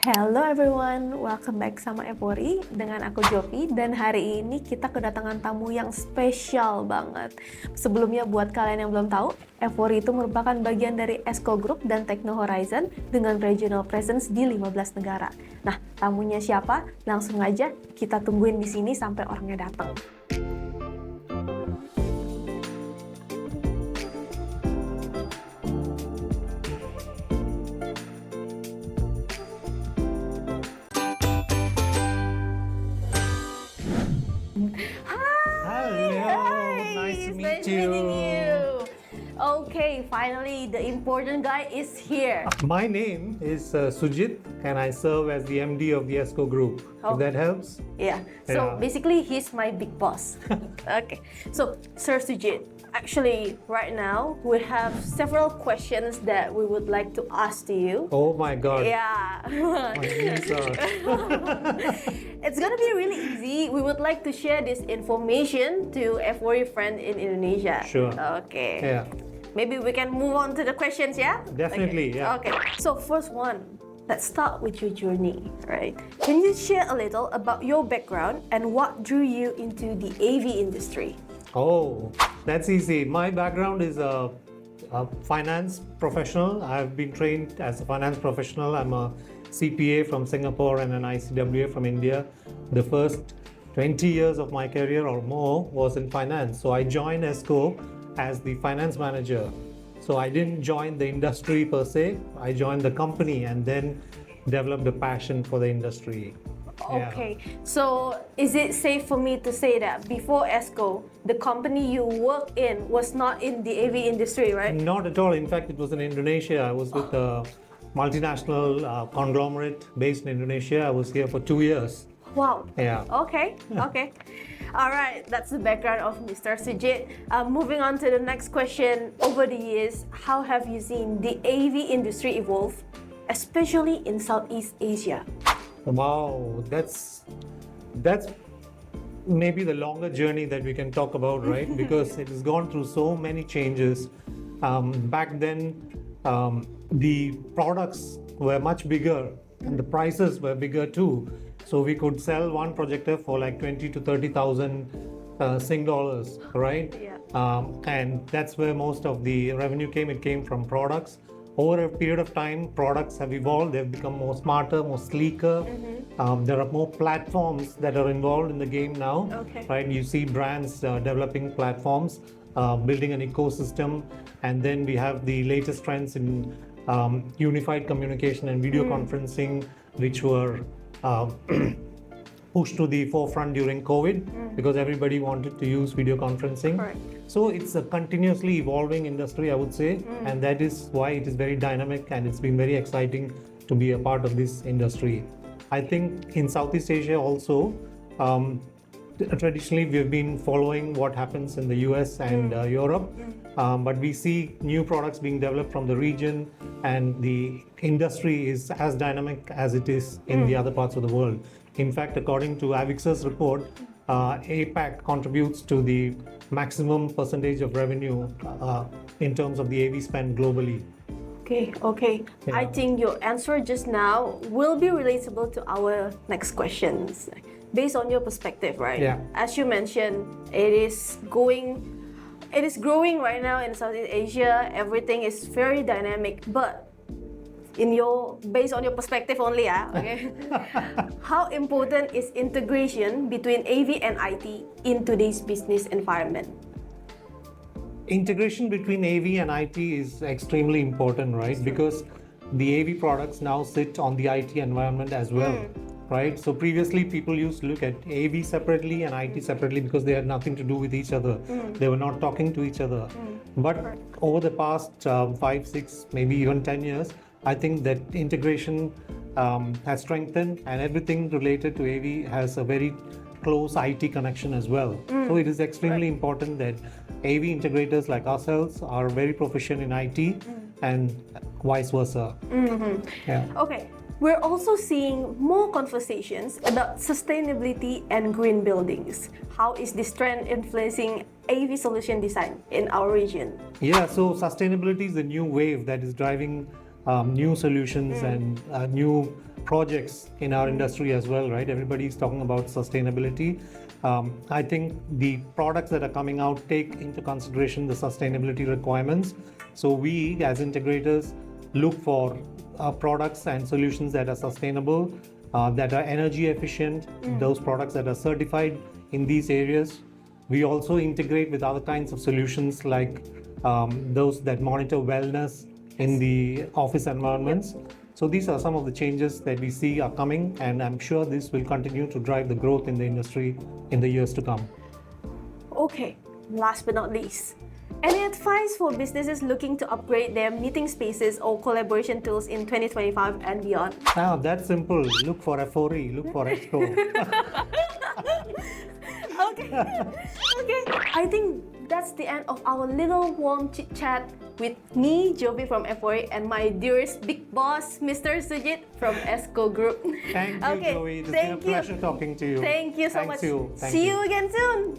Hello everyone, welcome back sama Effori dengan aku Jovi, dan hari ini kita kedatangan tamu yang spesial banget. Sebelumnya buat kalian yang belum tahu, Effori itu merupakan bagian dari ESCO Group dan Techno Horizon dengan regional presence di 15 negara. Nah, tamunya siapa? Langsung aja kita tungguin di sini sampai orangnya datang. Okay, finally the important guy is here. My name is Sujith and I serve as the MD of the ESCO Group. Oh. If that helps? Yeah, so basically he's my big boss. Okay, so Sir Sujith, actually right now we have several questions that we would like to ask to you. Oh my God. Yeah. My knees are... It's gonna be really easy. We would like to share this information to every friend in Indonesia. Sure. Okay. Yeah. Maybe we can move on to the questions, yeah? Definitely, okay. yeah. Okay, so first one, let's start with your journey, right? Can you share a little about your background and what drew you into the AV industry? Oh, that's easy. My background is a finance professional. I've been trained as a finance professional. I'm a CPA from Singapore and an ICWA from India. The first 20 years of my career or more was in finance. So I joined ESCO as the finance manager. So I didn't join the industry per se. I joined the company and then developed a passion for the industry. Okay, so is it safe for me to say that before ESCO, the company you work in was not in the AV industry, right? Not at all. In fact, it was in Indonesia. I was with a multinational conglomerate based in Indonesia. I was here for 2 years. Wow. Yeah. Okay, okay. All right, that's the background of Mr. Sujith. Moving on to the next question. Over the years, how have you seen the AV industry evolve, especially in Southeast Asia? Wow, that's maybe the longer journey that we can talk about, right? Because it has gone through so many changes. Back then, the products were much bigger and the prices were bigger too. So we could sell one projector for like 20 to 30,000 Sing dollars, right? Yeah. And that's where most of the revenue came. It came from products. Over a period of time, products have evolved. They've become more smarter, more sleeker. There are more platforms that are involved in the game now, right? You see brands developing platforms, building an ecosystem, and then we have the latest trends in unified communication and video conferencing, which were pushed to the forefront during COVID because everybody wanted to use video conferencing. Correct. So it's a continuously evolving industry, I would say, and that is why it is very dynamic and it's been very exciting to be a part of this industry. I think in Southeast Asia also, traditionally we've been following what happens in the US and Europe, but we see new products being developed from the region, and the industry is as dynamic as it is in the other parts of the world. In fact, according to Avixa's report, APAC contributes to the maximum percentage of revenue in terms of the AV spend globally. Okay. Yeah. I think your answer just now will be relatable to our next questions. Based on your perspective, right? Yeah. As you mentioned, it is growing right now in Southeast Asia. Everything is very dynamic, but based on your perspective only, okay? How important is integration between AV and IT in today's business environment? Integration between AV and IT is extremely important, right? Because the AV products now sit on the IT environment as well, right? So previously people used to look at AV separately and IT separately because they had nothing to do with each other. They were not talking to each other. But over the past 5, 6, maybe even 10 years, I think that integration has strengthened, and everything related to AV has a very close IT connection as well. So it is extremely important that AV integrators like ourselves are very proficient in IT and vice versa. Yeah. Okay. We're also seeing more conversations about sustainability and green buildings. How is this trend influencing AV solution design in our region? Yeah, so sustainability is a new wave that is driving new solutions and new projects in our industry as well, right? Everybody's talking about sustainability. I think the products that are coming out take into consideration the sustainability requirements. So we as integrators look for products and solutions that are sustainable, that are energy efficient, those products that are certified in these areas. We also integrate with other kinds of solutions like those that monitor wellness in the office environments. So these are some of the changes that we see are coming, and I'm sure this will continue to drive the growth in the industry in the years to come. Okay, last but not least, any advice for businesses looking to upgrade their meeting spaces or collaboration tools in 2025 and beyond? Now, that's simple. Look for Effori, look for ESCO. Okay, okay. I think that's the end of our little warm chit chat with me, Jovi from Effori, and my dearest big boss, Mr. Sujith from ESCO Group. Thank you, Joey. It's been a pleasure talking to you. Thank you so much. Thank See you again soon.